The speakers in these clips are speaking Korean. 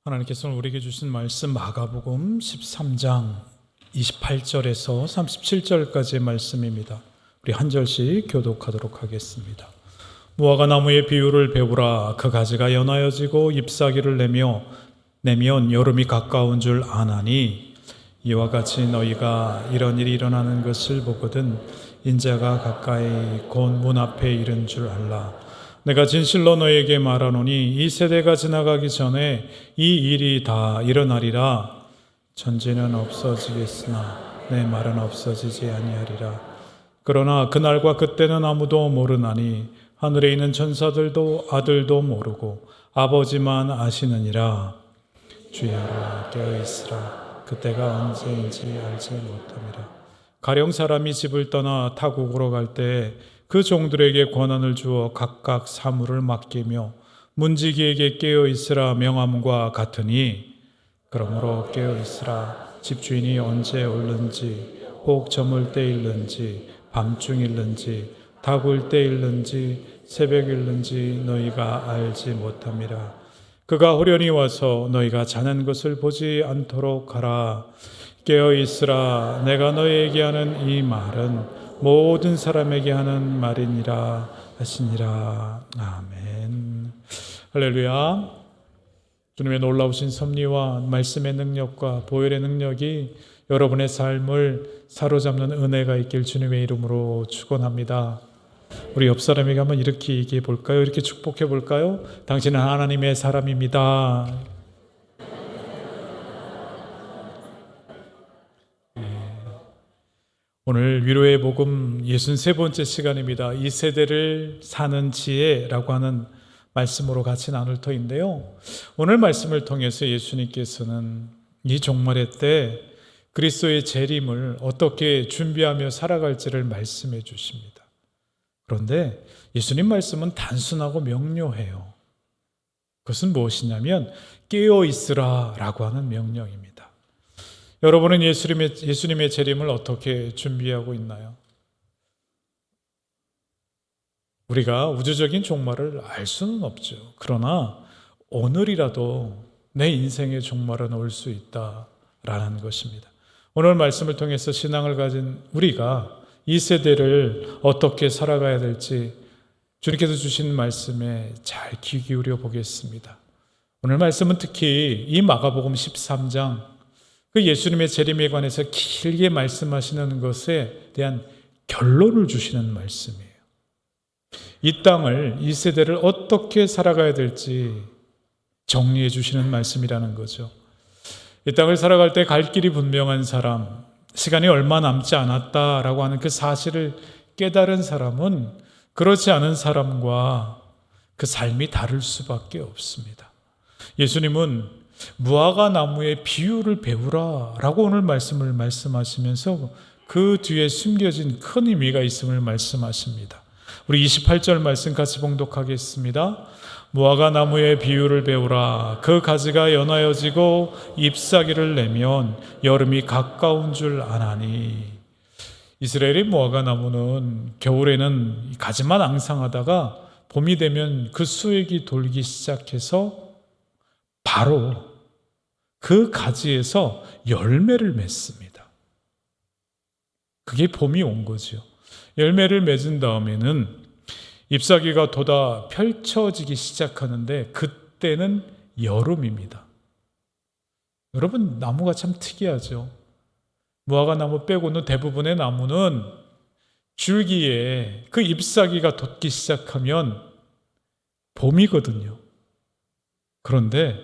하나님께서 우리에게 주신 말씀 마가복음 13장 28절에서 37절까지의 말씀입니다. 우리 한 절씩 교독하도록 하겠습니다. 무화과 나무의 비유를 배우라. 그 가지가 연하여지고 잎사귀를 내면 여름이 가까운 줄 아나니 이와 같이 너희가 이런 일이 일어나는 것을 보거든 인자가 가까이 곧 문 앞에 이른 줄 알라. 내가 진실로 너에게 말하노니 이 세대가 지나가기 전에 이 일이 다 일어나리라. 천지는 없어지겠으나 내 말은 없어지지 아니하리라. 그러나 그날과 그때는 아무도 모르나니 하늘에 있는 천사들도 아들도 모르고 아버지만 아시느니라. 주야라 깨어있으라. 그때가 언제인지 알지 못함이라. 가령 사람이 집을 떠나 타국으로 갈 때 그 종들에게 권한을 주어 각각 사물을 맡기며 문지기에게 깨어있으라 명함과 같으니 그러므로 깨어있으라. 집주인이 언제 올는지 혹 저물 때일는지 밤중일는지 닭울 때일는지 새벽일는지 너희가 알지 못함이라. 그가 호련히 와서 너희가 자는 것을 보지 않도록 하라. 깨어있으라. 내가 너희에게 하는 이 말은 모든 사람에게 하는 말이니라 하시니라. 아멘. 할렐루야. 주님의 놀라우신 섭리와 말씀의 능력과 보혈의 능력이 여러분의 삶을 사로잡는 은혜가 있길 주님의 이름으로 축원합니다. 우리 옆 사람에게 한번 이렇게 얘기해 볼까요? 이렇게 축복해 볼까요? 당신은 하나님의 사람입니다. 오늘 위로의 복음 63번째 시간입니다. 이 세대를 사는 지혜라고 하는 말씀으로 같이 나눌 터인데요. 오늘 말씀을 통해서 예수님께서는 이 종말의 때 그리스도의 재림을 어떻게 준비하며 살아갈지를 말씀해 주십니다. 그런데 예수님 말씀은 단순하고 명료해요. 그것은 무엇이냐면 깨어 있으라 라고 하는 명령입니다. 여러분은 예수님의 재림을 어떻게 준비하고 있나요? 우리가 우주적인 종말을 알 수는 없죠. 그러나 오늘이라도 내 인생의 종말은 올 수 있다라는 것입니다. 오늘 말씀을 통해서 신앙을 가진 우리가 이 세대를 어떻게 살아가야 될지 주님께서 주신 말씀에 잘 귀 기울여 보겠습니다. 오늘 말씀은 특히 이 마가복음 13장 그 예수님의 재림에 관해서 길게 말씀하시는 것에 대한 결론을 주시는 말씀이에요. 이 땅을, 이 세대를 어떻게 살아가야 될지 정리해 주시는 말씀이라는 거죠. 이 땅을 살아갈 때 갈 길이 분명한 사람, 시간이 얼마 남지 않았다라고 하는 그 사실을 깨달은 사람은 그렇지 않은 사람과 그 삶이 다를 수밖에 없습니다. 예수님은 무화과 나무의 비유를 배우라 라고 오늘 말씀을 말씀하시면서 그 뒤에 숨겨진 큰 의미가 있음을 말씀하십니다. 우리 28절 말씀 같이 봉독하겠습니다. 무화과 나무의 비유를 배우라. 그 가지가 연하여지고 잎사귀를 내면 여름이 가까운 줄 아나니. 이스라엘의 무화과 나무는 겨울에는 가지만 앙상하다가 봄이 되면 그 수액이 돌기 시작해서 바로 그 가지에서 열매를 맺습니다. 그게 봄이 온 거죠. 열매를 맺은 다음에는 잎사귀가 돋아 펼쳐지기 시작하는데 그때는 여름입니다. 여러분, 나무가 참 특이하죠. 무화과 나무 빼고는 대부분의 나무는 줄기에 그 잎사귀가 돋기 시작하면 봄이거든요. 그런데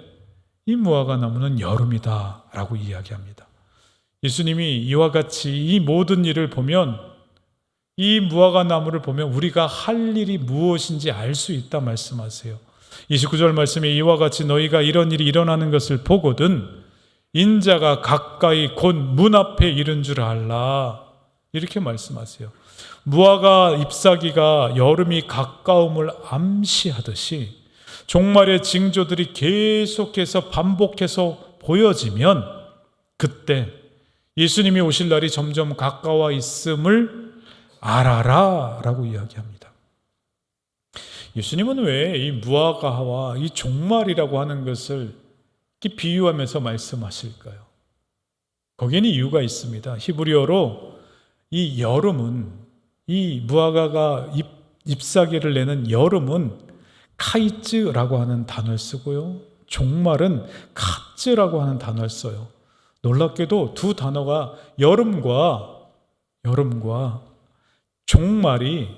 이 무화과 나무는 여름이다 라고 이야기합니다. 예수님이 이와 같이 이 모든 일을 보면, 이 무화과 나무를 보면 우리가 할 일이 무엇인지 알 수 있다 말씀하세요. 29절 말씀에 이와 같이 너희가 이런 일이 일어나는 것을 보거든 인자가 가까이 곧 문 앞에 이른 줄 알라. 이렇게 말씀하세요. 무화과 잎사귀가 여름이 가까움을 암시하듯이 종말의 징조들이 계속해서 반복해서 보여지면 그때 예수님이 오실 날이 점점 가까워 있음을 알아라 라고 이야기합니다. 예수님은 왜 이 무화과와 이 종말이라고 하는 것을 비유하면서 말씀하실까요? 거기에는 이유가 있습니다. 히브리어로 이 여름은, 이 무화과가 잎사귀를 내는 여름은 카이츠라고 하는 단어를 쓰고요, 종말은 카츠라고 하는 단어를 써요. 놀랍게도 두 단어가 여름과 종말이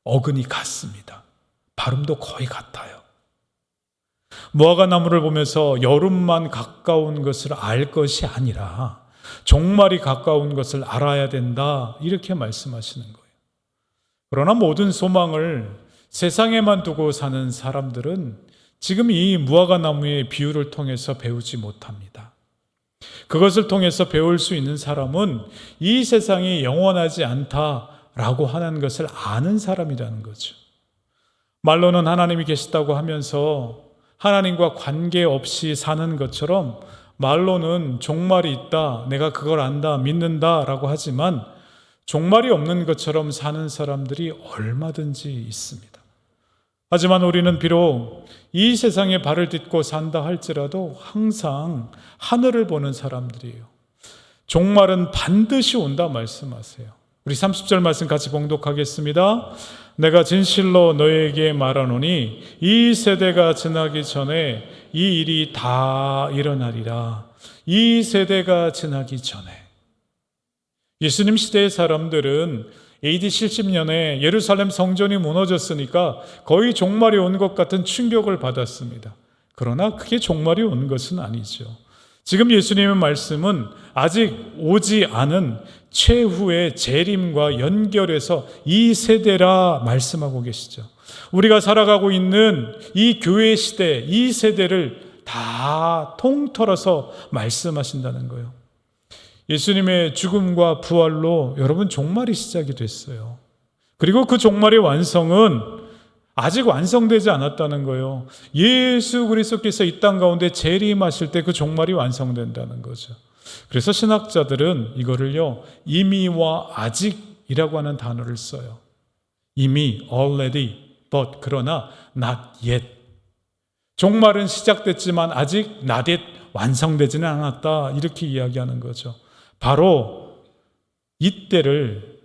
어근이 같습니다. 발음도 거의 같아요. 무화과 나무를 보면서 여름만 가까운 것을 알 것이 아니라 종말이 가까운 것을 알아야 된다, 이렇게 말씀하시는 거예요. 그러나 모든 소망을 세상에만 두고 사는 사람들은 지금 이 무화과 나무의 비유를 통해서 배우지 못합니다. 그것을 통해서 배울 수 있는 사람은 이 세상이 영원하지 않다라고 하는 것을 아는 사람이라는 거죠. 말로는 하나님이 계시다고 하면서 하나님과 관계없이 사는 것처럼 말로는 종말이 있다, 내가 그걸 안다, 믿는다라고 하지만 종말이 없는 것처럼 사는 사람들이 얼마든지 있습니다. 하지만 우리는 비록 이 세상에 발을 딛고 산다 할지라도 항상 하늘을 보는 사람들이에요. 종말은 반드시 온다 말씀하세요. 우리 30절 말씀 같이 봉독하겠습니다. 내가 진실로 너에게 말하노니 이 세대가 지나기 전에 이 일이 다 일어나리라. 이 세대가 지나기 전에. 예수님 시대의 사람들은 AD 70년에 예루살렘 성전이 무너졌으니까 거의 종말이 온 것 같은 충격을 받았습니다. 그러나 그게 종말이 온 것은 아니죠. 지금 예수님의 말씀은 아직 오지 않은 최후의 재림과 연결해서 이 세대라 말씀하고 계시죠. 우리가 살아가고 있는 이 교회 시대, 이 세대를 다 통틀어서 말씀하신다는 거예요. 예수님의 죽음과 부활로 여러분 종말이 시작이 됐어요. 그리고 그 종말의 완성은 아직 완성되지 않았다는 거예요. 예수 그리스도께서 이 땅 가운데 재림하실 때 그 종말이 완성된다는 거죠. 그래서 신학자들은 이거를요, 이미와 아직이라고 하는 단어를 써요. 이미, already, but, 그러나 not yet. 종말은 시작됐지만 아직 not yet, 완성되지는 않았다, 이렇게 이야기하는 거죠. 바로 이때를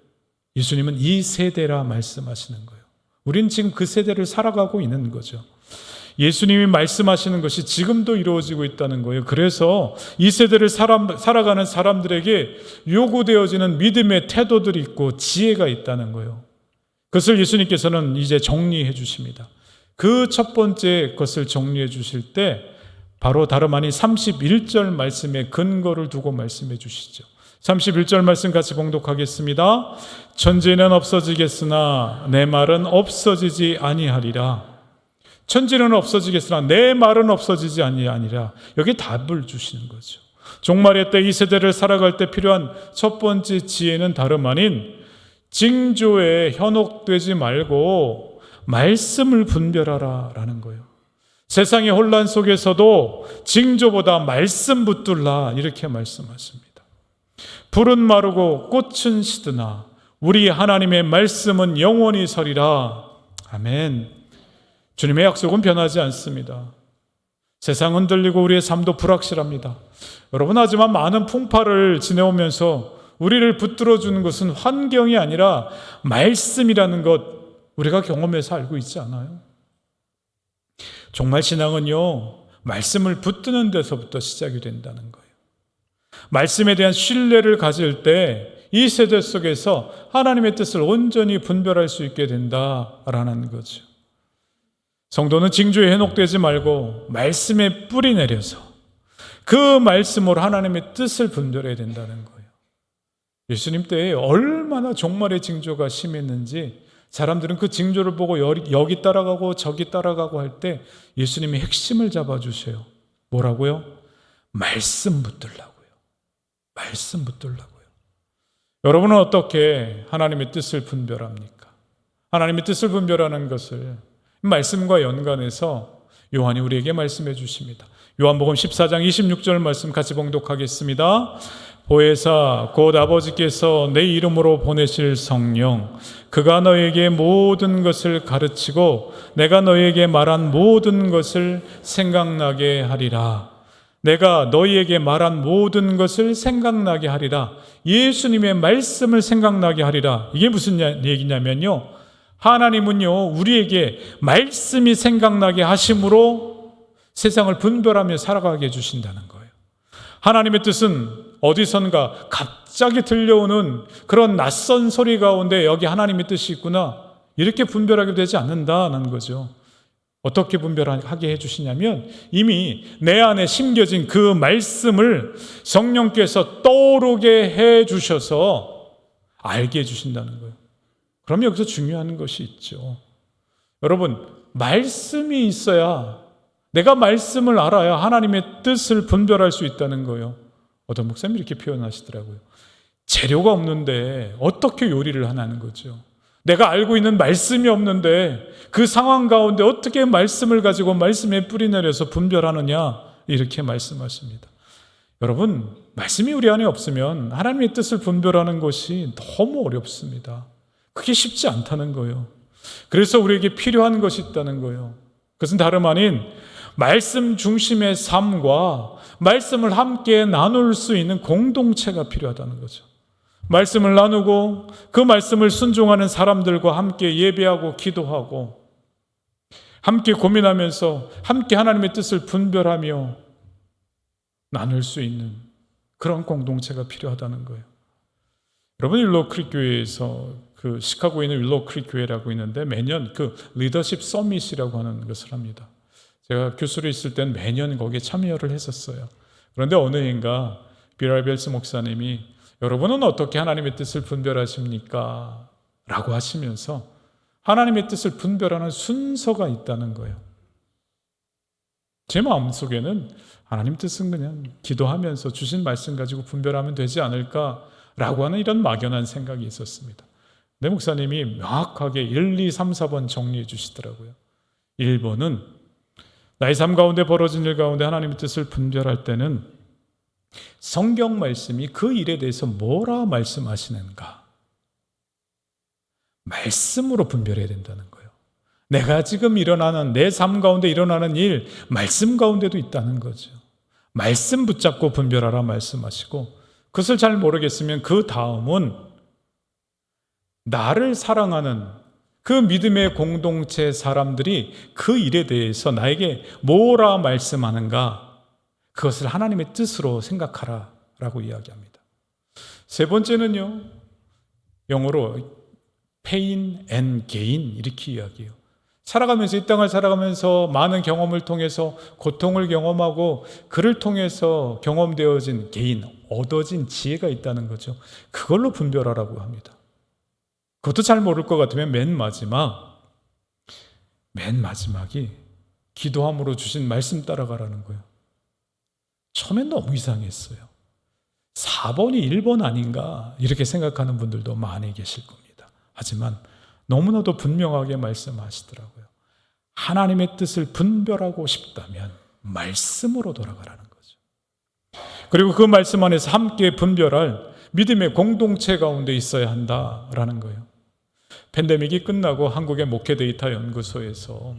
예수님은 이 세대라 말씀하시는 거예요. 우린 지금 그 세대를 살아가고 있는 거죠. 예수님이 말씀하시는 것이 지금도 이루어지고 있다는 거예요. 그래서 이 세대를 살아가는 사람들에게 요구되어지는 믿음의 태도들이 있고 지혜가 있다는 거예요. 그것을 예수님께서는 이제 정리해 주십니다. 그 첫 번째 것을 정리해 주실 때 바로 다름 아닌 31절 말씀에 근거를 두고 말씀해 주시죠. 31절 말씀 같이 봉독하겠습니다. 천지는 없어지겠으나 내 말은 없어지지 아니하리라. 천지는 없어지겠으나 내 말은 없어지지 아니하리라. 여기 답을 주시는 거죠. 종말의 때 이 세대를 살아갈 때 필요한 첫 번째 지혜는 다름 아닌 징조에 현혹되지 말고 말씀을 분별하라 라는 거예요. 세상의 혼란 속에서도 징조보다 말씀 붙들라, 이렇게 말씀하십니다. 풀은 마르고 꽃은 시드나 우리 하나님의 말씀은 영원히 서리라. 아멘. 주님의 약속은 변하지 않습니다. 세상 흔들리고 우리의 삶도 불확실합니다. 여러분, 하지만 많은 풍파를 지내오면서 우리를 붙들어주는 것은 환경이 아니라 말씀이라는 것, 우리가 경험해서 알고 있지 않아요? 정말 신앙은요, 말씀을 붙드는 데서부터 시작이 된다는 거예요. 말씀에 대한 신뢰를 가질 때 이 세대 속에서 하나님의 뜻을 온전히 분별할 수 있게 된다라는 거죠. 성도는 징조에 현혹되지 말고 말씀에 뿌리 내려서 그 말씀으로 하나님의 뜻을 분별해야 된다는 거예요. 예수님 때에 얼마나 종말의 징조가 심했는지 사람들은 그 징조를 보고 여기 따라가고 저기 따라가고 할 때 예수님이 핵심을 잡아주세요. 뭐라고요? 말씀 붙들라고요. 말씀 붙들라고요. 여러분은 어떻게 하나님의 뜻을 분별합니까? 하나님의 뜻을 분별하는 것을 말씀과 연관해서 요한이 우리에게 말씀해 주십니다. 요한복음 14장 26절 말씀 같이 봉독하겠습니다. 보혜사 곧 아버지께서 내 이름으로 보내실 성령 그가 너에게 모든 것을 가르치고 내가 너에게 말한 모든 것을 생각나게 하리라. 내가 너희에게 말한 모든 것을 생각나게 하리라. 예수님의 말씀을 생각나게 하리라. 이게 무슨 얘기냐면요, 하나님은요 우리에게 말씀이 생각나게 하심으로 세상을 분별하며 살아가게 해주신다는 거예요. 하나님의 뜻은 어디선가 갑자기 들려오는 그런 낯선 소리 가운데 여기 하나님의 뜻이 있구나, 이렇게 분별하게 되지 않는다는 거죠. 어떻게 분별하게 해주시냐면 이미 내 안에 심겨진 그 말씀을 성령께서 떠오르게 해주셔서 알게 해주신다는 거예요. 그럼 여기서 중요한 것이 있죠. 여러분, 말씀이 있어야, 내가 말씀을 알아야 하나님의 뜻을 분별할 수 있다는 거예요. 어떤 목사님이 이렇게 표현하시더라고요. 재료가 없는데 어떻게 요리를 하냐는 거죠. 내가 알고 있는 말씀이 없는데 그 상황 가운데 어떻게 말씀을 가지고 말씀에 뿌리 내려서 분별하느냐, 이렇게 말씀하십니다. 여러분, 말씀이 우리 안에 없으면 하나님의 뜻을 분별하는 것이 너무 어렵습니다. 그게 쉽지 않다는 거예요. 그래서 우리에게 필요한 것이 있다는 거예요. 그것은 다름 아닌 말씀 중심의 삶과 말씀을 함께 나눌 수 있는 공동체가 필요하다는 거죠. 말씀을 나누고 그 말씀을 순종하는 사람들과 함께 예배하고 기도하고 함께 고민하면서 함께 하나님의 뜻을 분별하며 나눌 수 있는 그런 공동체가 필요하다는 거예요. 여러분, 윌로우크릭 교회에서 그 시카고에 있는 윌로우크릭 교회라고 있는데 매년 그 리더십 서밋이라고 하는 것을 합니다. 제가 교수로 있을 때는 매년 거기에 참여를 했었어요. 그런데 어느 해인가 비랄벨스 목사님이 여러분은 어떻게 하나님의 뜻을 분별하십니까? 라고 하시면서 하나님의 뜻을 분별하는 순서가 있다는 거예요. 제 마음속에는 하나님 뜻은 그냥 기도하면서 주신 말씀 가지고 분별하면 되지 않을까라고 하는 이런 막연한 생각이 있었습니다. 내 목사님이 명확하게 1, 2, 3, 4번 정리해 주시더라고요. 1번은 나의 삶 가운데 벌어진 일 가운데 하나님의 뜻을 분별할 때는 성경 말씀이 그 일에 대해서 뭐라 말씀하시는가, 말씀으로 분별해야 된다는 거예요. 내가 지금 일어나는 내 삶 가운데 일어나는 일, 말씀 가운데도 있다는 거죠. 말씀 붙잡고 분별하라 말씀하시고, 그것을 잘 모르겠으면 그 다음은 나를 사랑하는 그 믿음의 공동체 사람들이 그 일에 대해서 나에게 뭐라 말씀하는가, 그것을 하나님의 뜻으로 생각하라 라고 이야기합니다. 세 번째는요, 영어로 pain and gain 이렇게 이야기해요. 살아가면서, 이 땅을 살아가면서 많은 경험을 통해서 고통을 경험하고 그를 통해서 경험되어진 gain, 얻어진 지혜가 있다는 거죠. 그걸로 분별하라고 합니다. 그것도 잘 모를 것 같으면 맨 마지막이 기도함으로 주신 말씀 따라가라는 거예요. 처음엔 너무 이상했어요. 4번이 1번 아닌가 이렇게 생각하는 분들도 많이 계실 겁니다. 하지만 너무나도 분명하게 말씀하시더라고요. 하나님의 뜻을 분별하고 싶다면 말씀으로 돌아가라는 거죠. 그리고 그 말씀 안에서 함께 분별할 믿음의 공동체 가운데 있어야 한다라는 거예요. 팬데믹이 끝나고 한국의 목회 데이터 연구소에서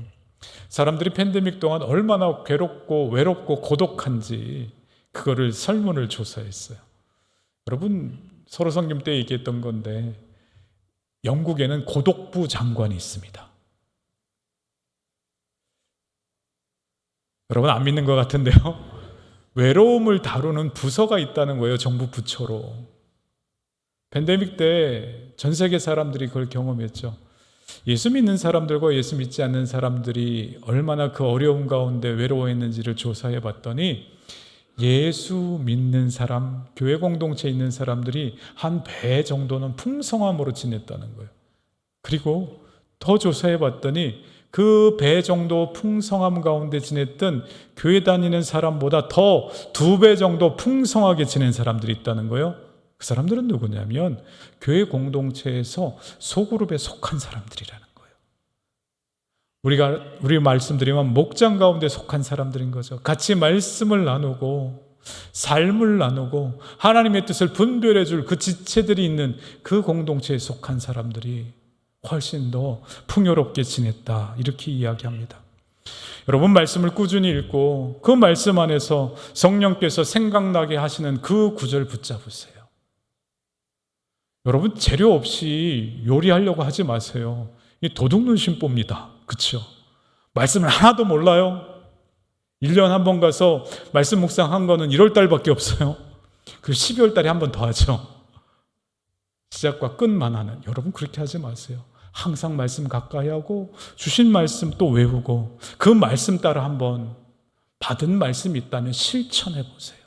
사람들이 팬데믹 동안 얼마나 괴롭고 외롭고 고독한지 그거를 설문을 조사했어요. 여러분, 서로 성김 때 얘기했던 건데 영국에는 고독부 장관이 있습니다. 여러분 안 믿는 것 같은데요. 외로움을 다루는 부서가 있다는 거예요. 정부 부처로. 팬데믹 때 전 세계 사람들이 그걸 경험했죠. 예수 믿는 사람들과 예수 믿지 않는 사람들이 얼마나 그 어려움 가운데 외로워했는지를 조사해 봤더니 예수 믿는 사람, 교회 공동체에 있는 사람들이 한 배 정도는 풍성함으로 지냈다는 거예요. 그리고 더 조사해 봤더니 그 배 정도 풍성함 가운데 지냈던 교회 다니는 사람보다 더 2배 정도 풍성하게 지낸 사람들이 있다는 거예요. 그 사람들은 누구냐면 교회 공동체에서 소그룹에 속한 사람들이라는 거예요. 우리 말씀드리면 목장 가운데 속한 사람들인 거죠. 같이 말씀을 나누고 삶을 나누고 하나님의 뜻을 분별해 줄 그 지체들이 있는 그 공동체에 속한 사람들이 훨씬 더 풍요롭게 지냈다, 이렇게 이야기합니다. 여러분 말씀을 꾸준히 읽고 그 말씀 안에서 성령께서 생각나게 하시는 그 구절 붙잡으세요. 여러분 재료 없이 요리하려고 하지 마세요. 이 도둑눈 심보입니다. 그렇죠? 말씀을 하나도 몰라요. 1년 한 번 가서 말씀 묵상한 거는 1월 달밖에 없어요. 그리고 12월 달에 한 번 더 하죠. 시작과 끝만 하는. 여러분 그렇게 하지 마세요. 항상 말씀 가까이 하고 주신 말씀 또 외우고 그 말씀 따라 한번 받은 말씀이 있다면 실천해 보세요.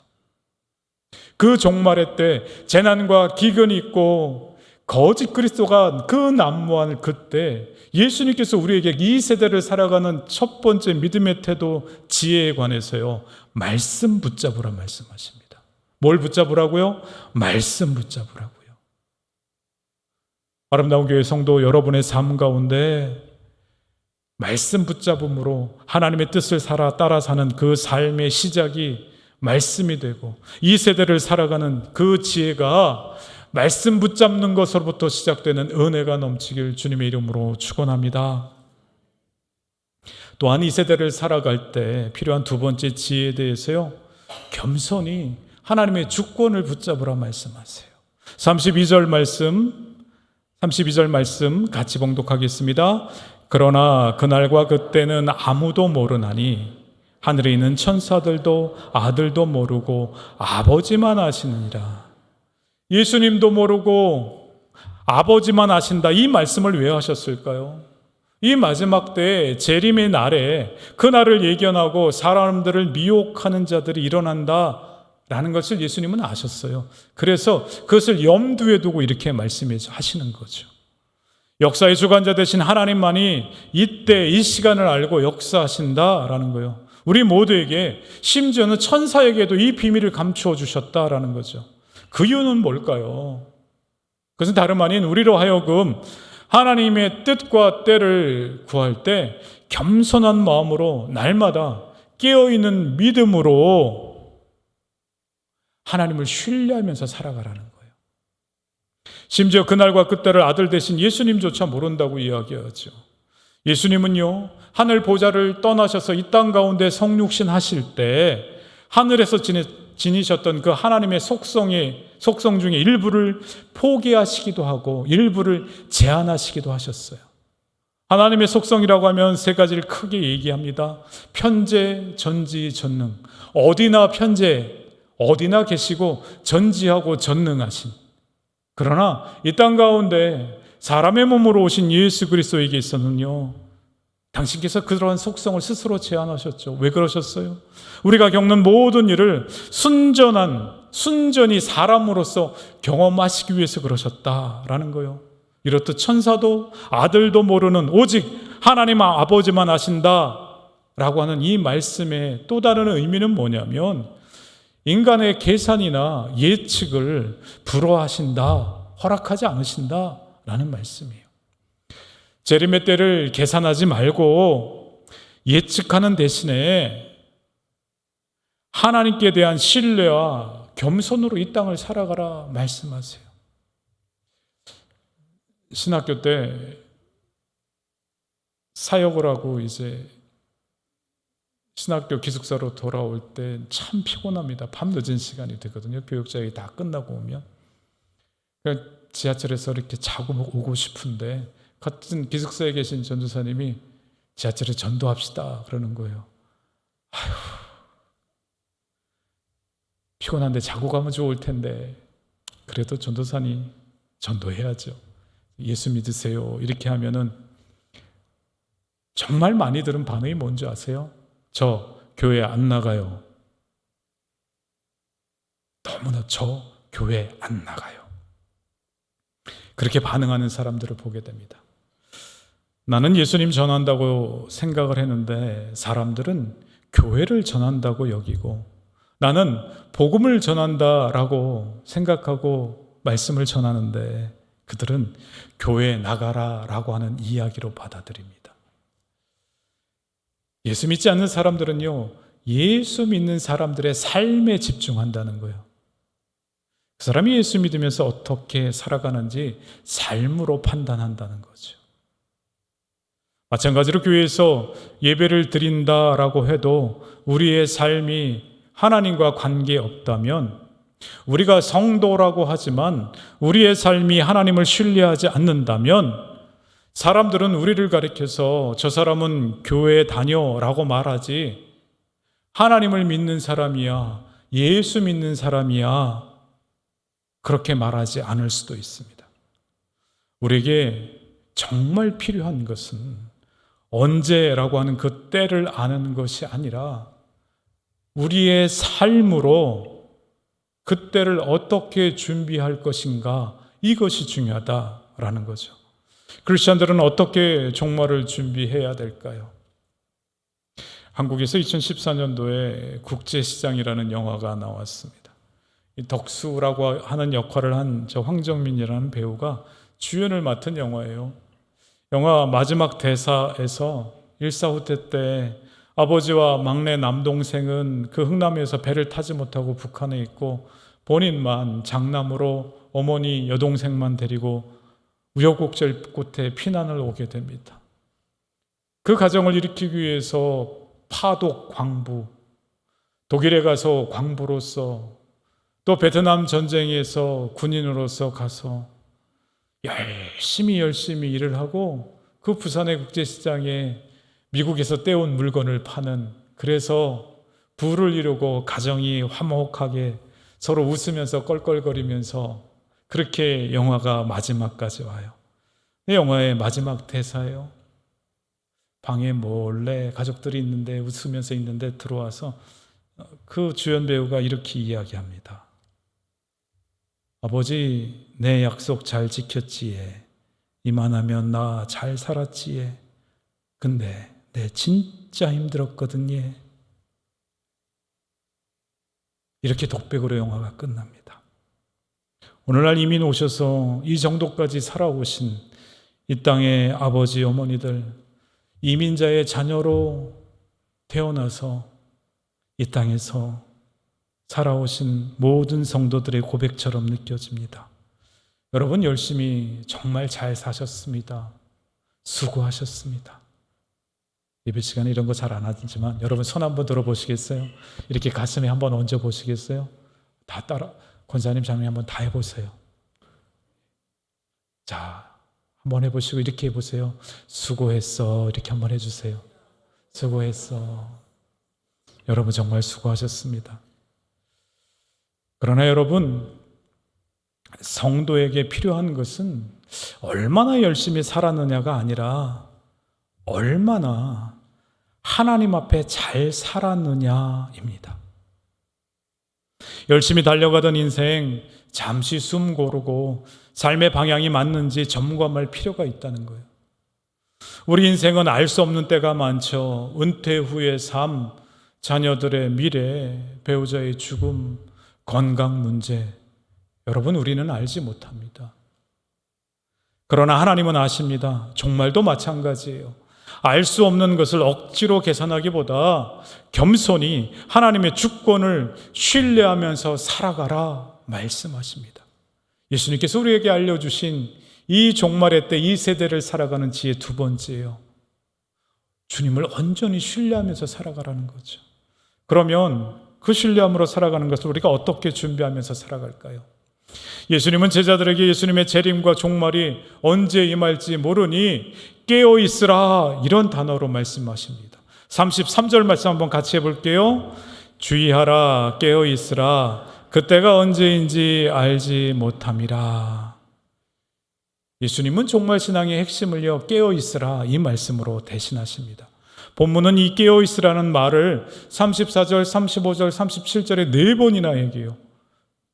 그 종말의 때 재난과 기근이 있고 거짓 그리스도가 그 난무하는 그때 예수님께서 우리에게 이 세대를 살아가는 첫 번째 믿음의 태도 지혜에 관해서요, 말씀 붙잡으라 말씀하십니다. 뭘 붙잡으라고요? 말씀 붙잡으라고요. 아름다운 교회 성도 여러분의 삶 가운데 말씀 붙잡음으로 하나님의 뜻을 따라 사는 그 삶의 시작이 말씀이 되고 이 세대를 살아가는 그 지혜가 말씀 붙잡는 것으로부터 시작되는 은혜가 넘치길 주님의 이름으로 축원합니다. 또한 이 세대를 살아갈 때 필요한 두 번째 지혜에 대해서요, 겸손히 하나님의 주권을 붙잡으라 말씀하세요. 32절 말씀 같이 봉독하겠습니다. 그러나 그날과 그때는 아무도 모르나니 하늘에 있는 천사들도 아들도 모르고 아버지만 아시느니라. 예수님도 모르고 아버지만 아신다. 이 말씀을 왜 하셨을까요? 이 마지막 때 재림의 날에 그 날을 예견하고 사람들을 미혹하는 자들이 일어난다 라는 것을 예수님은 아셨어요. 그래서 그것을 염두에 두고 이렇게 말씀하시는 거죠. 역사의 주관자 되신 하나님만이 이때 이 시간을 알고 역사하신다라는 거예요. 우리 모두에게, 심지어는 천사에게도 이 비밀을 감추어 주셨다라는 거죠. 그 이유는 뭘까요? 그것은 다름 아닌 우리로 하여금 하나님의 뜻과 때를 구할 때 겸손한 마음으로 날마다 깨어있는 믿음으로 하나님을 신뢰하면서 살아가라는 거예요. 심지어 그날과 그때를 아들 되신 예수님조차 모른다고 이야기하죠. 예수님은요, 하늘 보좌를 떠나셔서 이 땅 가운데 성육신 하실 때 하늘에서 지니셨던 그 하나님의 속성 중에 일부를 포기하시기도 하고 일부를 제한하시기도 하셨어요. 하나님의 속성이라고 하면 세 가지를 크게 얘기합니다. 편재, 전지, 전능. 어디나 편재, 어디나 계시고 전지하고 전능하신. 그러나 이 땅 가운데 사람의 몸으로 오신 예수 그리스도에게 있어서는요, 당신께서 그러한 속성을 스스로 제안하셨죠. 왜 그러셨어요? 우리가 겪는 모든 일을 순전히 사람으로서 경험하시기 위해서 그러셨다라는 거예요. 이렇듯 천사도 아들도 모르는 오직 하나님 아버지만 아신다라고 하는 이 말씀의 또 다른 의미는 뭐냐면 인간의 계산이나 예측을 불허하신다, 허락하지 않으신다라는 말씀이에요. 재림의 때를 계산하지 말고 예측하는 대신에 하나님께 대한 신뢰와 겸손으로 이 땅을 살아가라 말씀하세요. 신학교 때 사역을 하고 이제 신학교 기숙사로 돌아올 때 참 피곤합니다. 밤 늦은 시간이 되거든요. 교육자회의 다 끝나고 오면. 그러니까 지하철에서 이렇게 자고 오고 싶은데 같은 기숙사에 계신 전도사님이 지하철에 전도합시다 그러는 거예요. 아휴, 피곤한데 자고 가면 좋을 텐데 그래도 전도사님 전도해야죠. 예수 믿으세요. 이렇게 하면은 정말 많이 들은 반응이 뭔지 아세요? 저 교회 안 나가요. 너무나 저 교회 안 나가요. 그렇게 반응하는 사람들을 보게 됩니다. 나는 예수님 전한다고 생각을 했는데 사람들은 교회를 전한다고 여기고 나는 복음을 전한다라고 생각하고 말씀을 전하는데 그들은 교회 나가라라고 하는 이야기로 받아들입니다. 예수 믿지 않는 사람들은요, 예수 믿는 사람들의 삶에 집중한다는 거예요. 그 사람이 예수 믿으면서 어떻게 살아가는지 삶으로 판단한다는 거죠. 마찬가지로 교회에서 예배를 드린다라고 해도 우리의 삶이 하나님과 관계없다면, 우리가 성도라고 하지만 우리의 삶이 하나님을 신뢰하지 않는다면 사람들은 우리를 가리켜서 저 사람은 교회에 다녀라고 말하지, 하나님을 믿는 사람이야, 예수 믿는 사람이야, 그렇게 말하지 않을 수도 있습니다. 우리에게 정말 필요한 것은 언제라고 하는 그 때를 아는 것이 아니라 우리의 삶으로 그 때를 어떻게 준비할 것인가, 이것이 중요하다라는 거죠. 크리스천들은 어떻게 종말을 준비해야 될까요? 한국에서 2014년도에 국제시장이라는 영화가 나왔습니다. 이 덕수라고 하는 역할을 한 저 황정민이라는 배우가 주연을 맡은 영화예요. 영화 마지막 대사에서 일사후퇴 때 아버지와 막내 남동생은 그 흥남에서 배를 타지 못하고 북한에 있고 본인만 장남으로 어머니 여동생만 데리고 우여곡절 끝에 피난을 오게 됩니다. 그 가정을 일으키기 위해서 파독 광부, 독일에 가서 광부로서, 또 베트남 전쟁에서 군인으로서 가서 열심히 일을 하고 그 부산의 국제시장에 미국에서 떼온 물건을 파는, 그래서 부를 이루고 가정이 화목하게 서로 웃으면서 껄껄거리면서, 그렇게 영화가 마지막까지 와요. 이 영화의 마지막 대사예요. 방에 몰래 가족들이 있는데 웃으면서 있는데 들어와서 그 주연 배우가 이렇게 이야기합니다. 아버지, 내 약속 잘 지켰지에. 이만하면 나 잘 살았지에. 근데 내 진짜 힘들었거든요. 이렇게 독백으로 영화가 끝납니다. 오늘날 이민 오셔서 이 정도까지 살아오신 이 땅의 아버지, 어머니들, 이민자의 자녀로 태어나서 이 땅에서 살아오신 모든 성도들의 고백처럼 느껴집니다. 여러분 열심히 정말 잘 사셨습니다. 수고하셨습니다. 예배 시간에 이런 거 잘 안 하지만 여러분 손 한번 들어보시겠어요? 이렇게 가슴에 한번 얹어 보시겠어요? 다 따라, 권사님, 장로님 한번 다 해보세요. 자, 한번 해보시고 이렇게 해보세요. 수고했어. 이렇게 한번 해주세요. 수고했어. 여러분 정말 수고하셨습니다. 그러나 여러분, 성도에게 필요한 것은 얼마나 열심히 살았느냐가 아니라 얼마나 하나님 앞에 잘 살았느냐입니다. 열심히 달려가던 인생 잠시 숨 고르고 삶의 방향이 맞는지 점검할 필요가 있다는 거예요. 우리 인생은 알 수 없는 때가 많죠. 은퇴 후의 삶, 자녀들의 미래, 배우자의 죽음, 건강 문제, 여러분 우리는 알지 못합니다. 그러나 하나님은 아십니다. 종말도 마찬가지예요. 알 수 없는 것을 억지로 계산하기보다 겸손히 하나님의 주권을 신뢰하면서 살아가라 말씀하십니다. 예수님께서 우리에게 알려주신 이 종말의 때 이 세대를 살아가는 지혜 두 번째예요. 주님을 온전히 신뢰하면서 살아가라는 거죠. 그러면 그 신뢰함으로 살아가는 것을 우리가 어떻게 준비하면서 살아갈까요? 예수님은 제자들에게 예수님의 재림과 종말이 언제 임할지 모르니 깨어있으라, 이런 단어로 말씀하십니다. 33절 말씀 한번 같이 해볼게요. 주의하라, 깨어있으라, 그때가 언제인지 알지 못함이라. 예수님은 종말신앙의 핵심을요, 깨어있으라, 이 말씀으로 대신하십니다. 본문은 이 깨어있으라는 말을 34절, 35절, 37절에 4번이나 얘기해요.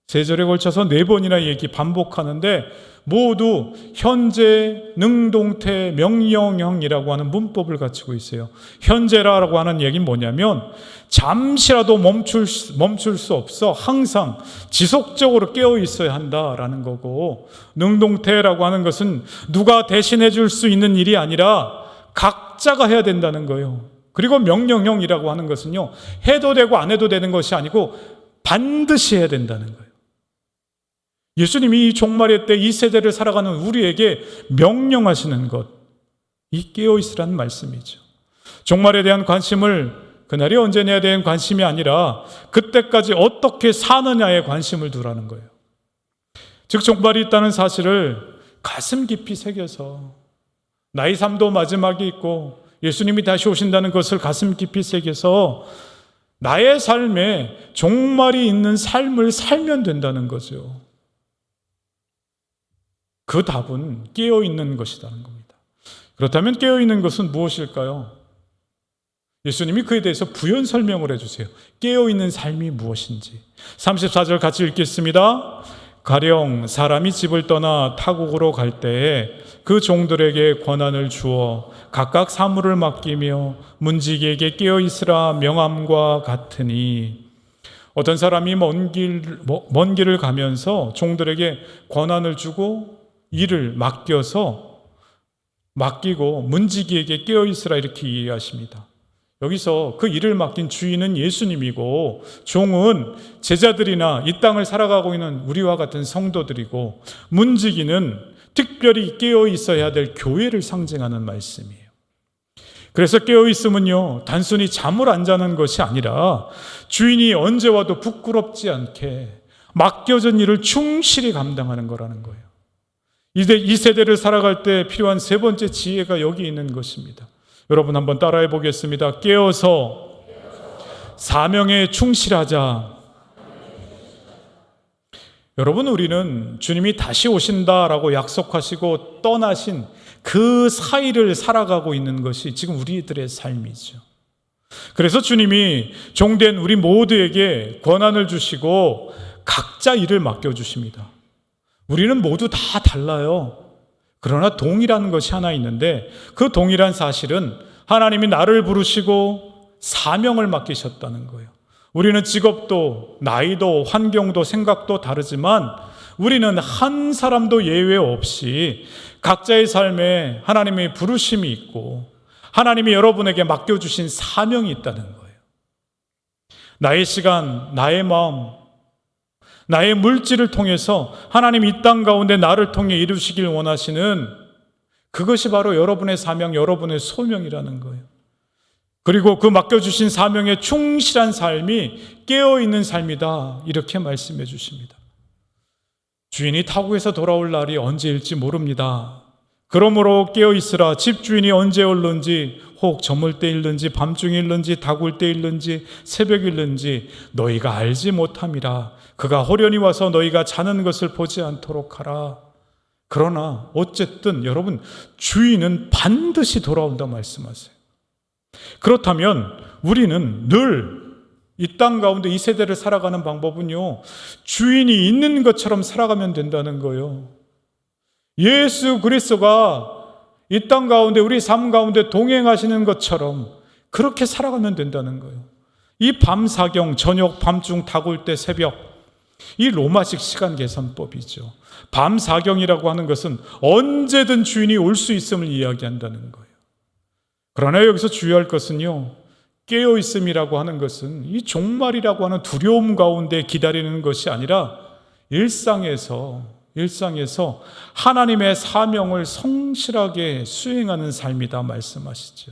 3절에 걸쳐서 4번이나 반복하는데 모두 현재, 능동태, 명령형이라고 하는 문법을 갖추고 있어요. 현재라고 하는 얘기는 뭐냐면 잠시라도 멈출 수 없어 항상 지속적으로 깨어 있어야 한다라는 거고, 능동태라고 하는 것은 누가 대신해 줄 수 있는 일이 아니라 각자가 해야 된다는 거예요. 그리고 명령형이라고 하는 것은요, 해도 되고 안 해도 되는 것이 아니고 반드시 해야 된다는 거예요. 예수님이 이 종말의 때 이 세대를 살아가는 우리에게 명령하시는 것, 이 깨어있으라는 말씀이죠. 종말에 대한 관심을 그날이 언제냐에 대한 관심이 아니라 그때까지 어떻게 사느냐에 관심을 두라는 거예요. 즉 종말이 있다는 사실을 가슴 깊이 새겨서 나의 삶도 마지막이 있고 예수님이 다시 오신다는 것을 가슴 깊이 새겨서 나의 삶에 종말이 있는 삶을 살면 된다는 거죠. 그 답은 깨어있는 것이라는 겁니다. 그렇다면 깨어있는 것은 무엇일까요? 예수님이 그에 대해서 부연 설명을 해주세요. 깨어있는 삶이 무엇인지. 34절 같이 읽겠습니다. 가령 사람이 집을 떠나 타국으로 갈 때에 그 종들에게 권한을 주어 각각 사물을 맡기며 문지기에게 깨어있으라 명함과 같으니, 어떤 사람이 먼 길을 가면서 종들에게 권한을 주고 일을 맡기고 문지기에게 깨어있으라 이렇게 이해하십니다. 여기서 그 일을 맡긴 주인은 예수님이고 종은 제자들이나 이 땅을 살아가고 있는 우리와 같은 성도들이고, 문지기는 특별히 깨어 있어야 될 교회를 상징하는 말씀이에요. 그래서 깨어 있음은요, 단순히 잠을 안 자는 것이 아니라 주인이 언제 와도 부끄럽지 않게 맡겨진 일을 충실히 감당하는 거라는 거예요. 이 세대를 살아갈 때 필요한 세 번째 지혜가 여기 있는 것입니다. 여러분 한번 따라해 보겠습니다. 깨어서 사명에 충실하자. 여러분, 우리는 주님이 다시 오신다라고 약속하시고 떠나신 그 사이를 살아가고 있는 것이 지금 우리들의 삶이죠. 그래서 주님이 종된 우리 모두에게 권한을 주시고 각자 일을 맡겨주십니다. 우리는 모두 다 달라요. 그러나 동일한 것이 하나 있는데, 그 동일한 사실은 하나님이 나를 부르시고 사명을 맡기셨다는 거예요. 우리는 직업도 나이도 환경도 생각도 다르지만 우리는 한 사람도 예외 없이 각자의 삶에 하나님의 부르심이 있고 하나님이 여러분에게 맡겨주신 사명이 있다는 거예요. 나의 시간, 나의 마음, 나의 물질을 통해서 하나님 이 땅 가운데 나를 통해 이루시길 원하시는 그것이 바로 여러분의 사명, 여러분의 소명이라는 거예요. 그리고 그 맡겨주신 사명에 충실한 삶이 깨어있는 삶이다, 이렇게 말씀해 주십니다. 주인이 타국에서 돌아올 날이 언제일지 모릅니다. 그러므로 깨어있으라. 집주인이 언제 올는지, 혹 저물 때일는지 밤중일는지 다굴 때일는지 새벽일는지 너희가 알지 못함이라. 그가 호련히 와서 너희가 자는 것을 보지 않도록 하라. 그러나 어쨌든 여러분, 주인은 반드시 돌아온다 말씀하세요. 그렇다면 우리는 늘 이 땅 가운데 이 세대를 살아가는 방법은요, 주인이 있는 것처럼 살아가면 된다는 거예요. 예수 그리스도가 이 땅 가운데 우리 삶 가운데 동행하시는 것처럼 그렇게 살아가면 된다는 거예요. 이 밤사경, 저녁, 밤중, 다굴 때, 새벽, 이 로마식 시간 계산법이죠. 밤사경이라고 하는 것은 언제든 주인이 올 수 있음을 이야기한다는 거예요. 그러나 여기서 주의할 것은요, 깨어있음이라고 하는 것은 이 종말이라고 하는 두려움 가운데 기다리는 것이 아니라 일상에서 하나님의 사명을 성실하게 수행하는 삶이다 말씀하시죠.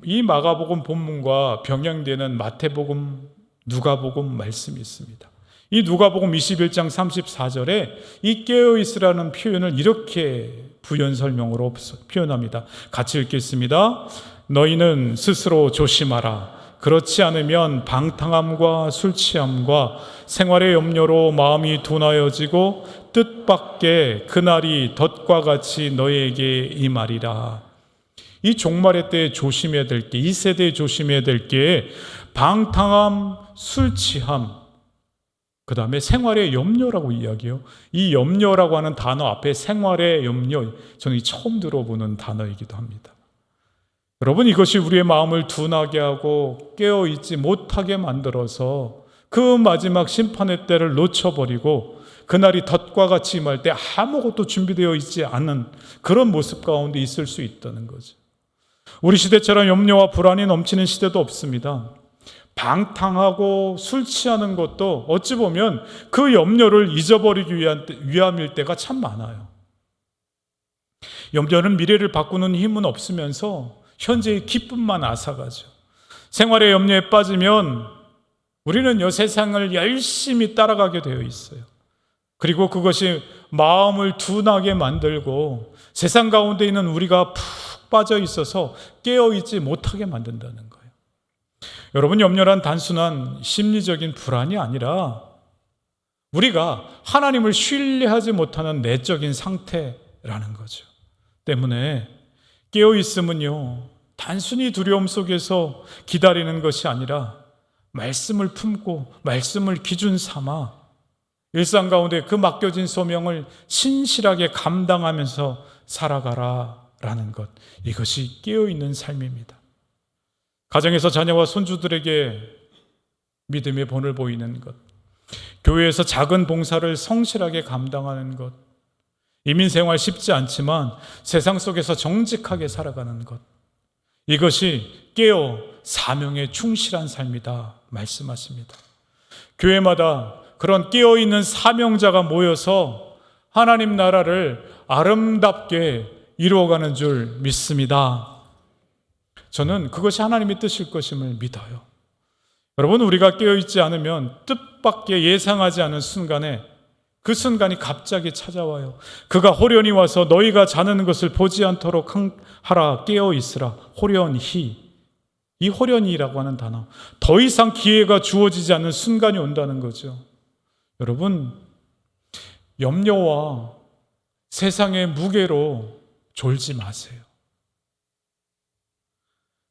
이 마가복음 본문과 병행되는 마태복음, 누가복음 말씀이 있습니다. 이 누가복음 21장 34절에 이 깨어있으라는 표현을 이렇게 부연 설명으로 표현합니다. 같이 읽겠습니다. 너희는 스스로 조심하라. 그렇지 않으면 방탕함과 술취함과 생활의 염려로 마음이 둔하여지고 뜻밖의 그날이 덫과 같이 너희에게 임하리라. 이 종말의 때에 조심해야 될 게, 이 세대에 조심해야 될 게 방탕함, 술취함, 그 다음에 생활의 염려라고 이야기해요. 이 염려라고 하는 단어 앞에 생활의 염려, 저는 처음 들어보는 단어이기도 합니다. 여러분, 이것이 우리의 마음을 둔하게 하고 깨어있지 못하게 만들어서 그 마지막 심판의 때를 놓쳐버리고 그날이 덫과 같이 임할 때 아무것도 준비되어 있지 않은 그런 모습 가운데 있을 수 있다는 거죠. 우리 시대처럼 염려와 불안이 넘치는 시대도 없습니다. 방탕하고 술 취하는 것도 어찌 보면 그 염려를 잊어버리기 위함일 때가 참 많아요. 염려는 미래를 바꾸는 힘은 없으면서 현재의 기쁨만 앗아가죠. 생활의 염려에 빠지면 우리는 세상을 열심히 따라가게 되어 있어요. 그리고 그것이 마음을 둔하게 만들고 세상 가운데 있는 우리가 푹 빠져 있어서 깨어있지 못하게 만든다는 거예요. 여러분, 염려란 단순한 심리적인 불안이 아니라 우리가 하나님을 신뢰하지 못하는 내적인 상태라는 거죠. 때문에 깨어있음은요, 단순히 두려움 속에서 기다리는 것이 아니라 말씀을 품고 말씀을 기준 삼아 일상 가운데 그 맡겨진 소명을 신실하게 감당하면서 살아가라라는 것, 이것이 깨어있는 삶입니다. 가정에서 자녀와 손주들에게 믿음의 본을 보이는 것, 교회에서 작은 봉사를 성실하게 감당하는 것, 이민생활 쉽지 않지만 세상 속에서 정직하게 살아가는 것, 이것이 깨어 사명에 충실한 삶이다 말씀하십니다. 교회마다 그런 깨어있는 사명자가 모여서 하나님 나라를 아름답게 이루어가는 줄 믿습니다. 저는 그것이 하나님의 뜻일 것임을 믿어요. 여러분, 우리가 깨어있지 않으면 뜻밖의 예상하지 않은 순간에 그 순간이 갑자기 찾아와요. 그가 호련히 와서 너희가 자는 것을 보지 않도록 하라. 깨어있으라. 호련히. 이 호련히라고 하는 단어, 더 이상 기회가 주어지지 않는 순간이 온다는 거죠. 여러분, 염려와 세상의 무게로 졸지 마세요.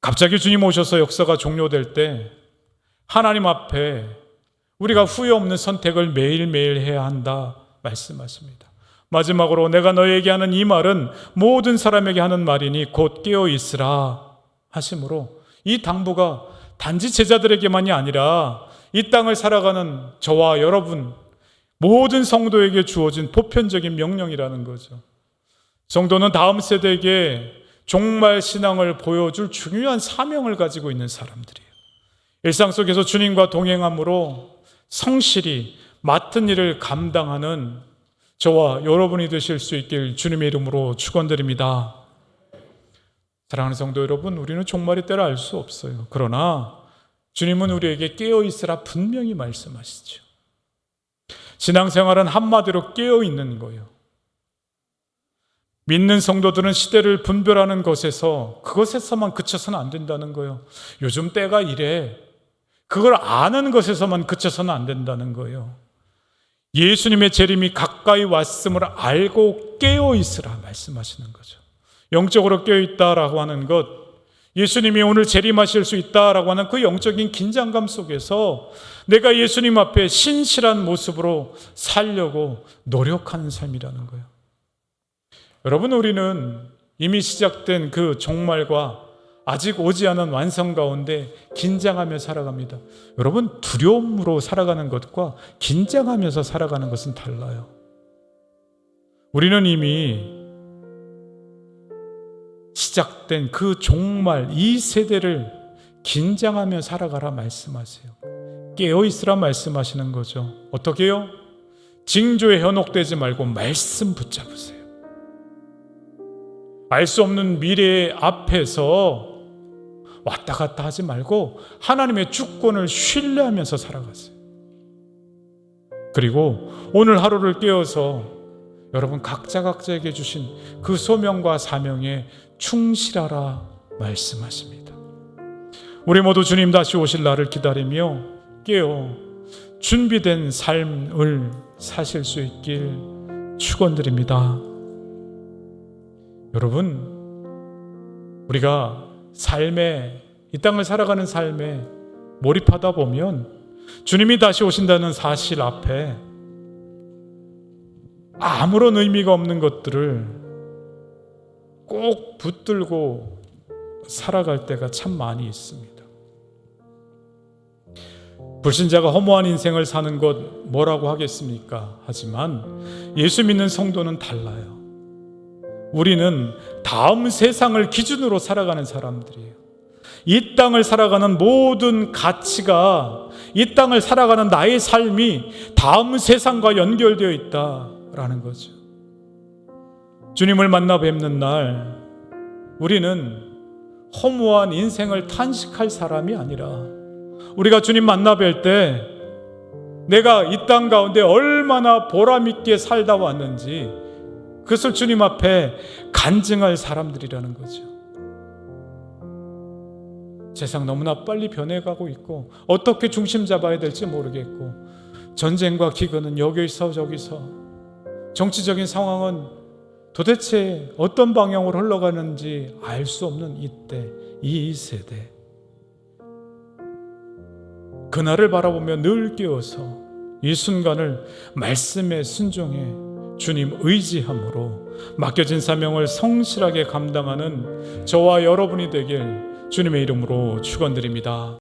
갑자기 주님 오셔서 역사가 종료될 때 하나님 앞에 우리가 후회 없는 선택을 매일매일 해야 한다 말씀하십니다. 마지막으로 내가 너에게 하는 이 말은 모든 사람에게 하는 말이니 곧 깨어 있으라 하심으로, 이 당부가 단지 제자들에게만이 아니라 이 땅을 살아가는 저와 여러분 모든 성도에게 주어진 보편적인 명령이라는 거죠. 성도는 다음 세대에게 종말 신앙을 보여줄 중요한 사명을 가지고 있는 사람들이에요. 일상 속에서 주님과 동행함으로 성실히 맡은 일을 감당하는 저와 여러분이 되실 수 있길 주님의 이름으로 축원드립니다. 사랑하는 성도 여러분, 우리는 종말의 때를 알 수 없어요. 그러나 주님은 우리에게 깨어있으라 분명히 말씀하시죠. 신앙생활은 한마디로 깨어있는 거예요. 믿는 성도들은 시대를 분별하는 것에서, 그것에서만 그쳐서는 안 된다는 거예요. 요즘 때가 이래, 그걸 아는 것에서만 그쳐서는 안 된다는 거예요. 예수님의 재림이 가까이 왔음을 알고 깨어있으라 말씀하시는 거죠. 영적으로 깨어있다라고 하는 것, 예수님이 오늘 재림하실 수 있다라고 하는 그 영적인 긴장감 속에서 내가 예수님 앞에 신실한 모습으로 살려고 노력하는 삶이라는 거예요. 여러분, 우리는 이미 시작된 그 종말과 아직 오지 않은 완성 가운데 긴장하며 살아갑니다. 여러분, 두려움으로 살아가는 것과 긴장하면서 살아가는 것은 달라요. 우리는 이미 시작된 그 종말, 이 세대를 긴장하며 살아가라 말씀하세요. 깨어있으라 말씀하시는 거죠. 어떻게 해요? 징조에 현혹되지 말고 말씀 붙잡으세요. 알 수 없는 미래 앞에서 왔다 갔다 하지 말고 하나님의 주권을 신뢰하면서 살아가세요. 그리고 오늘 하루를 깨어서 여러분 각자에게 주신 그 소명과 사명에 충실하라 말씀하십니다. 우리 모두 주님 다시 오실 날을 기다리며 깨어 준비된 삶을 사실 수 있길 축원드립니다. 여러분, 우리가 삶에, 이 땅을 살아가는 삶에 몰입하다 보면 주님이 다시 오신다는 사실 앞에 아무런 의미가 없는 것들을 꼭 붙들고 살아갈 때가 참 많이 있습니다. 불신자가 허무한 인생을 사는 것 뭐라고 하겠습니까? 하지만 예수 믿는 성도는 달라요. 우리는 다음 세상을 기준으로 살아가는 사람들이에요. 이 땅을 살아가는 모든 가치가, 이 땅을 살아가는 나의 삶이 다음 세상과 연결되어 있다라는 거죠. 주님을 만나 뵙는 날 우리는 허무한 인생을 탄식할 사람이 아니라 우리가 주님 만나 뵐 때 내가 이 땅 가운데 얼마나 보람있게 살다 왔는지 그것을 주님 앞에 간증할 사람들이라는 거죠. 세상 너무나 빨리 변해가고 있고 어떻게 중심 잡아야 될지 모르겠고 전쟁과 기근은 여기서 저기서 정치적인 상황은 도대체 어떤 방향으로 흘러가는지 알 수 없는 이때, 이 세대, 그날을 바라보며 늘 깨어서 이 순간을 말씀에 순종해 주님 의지함으로 맡겨진 사명을 성실하게 감당하는 저와 여러분이 되길 주님의 이름으로 축원드립니다.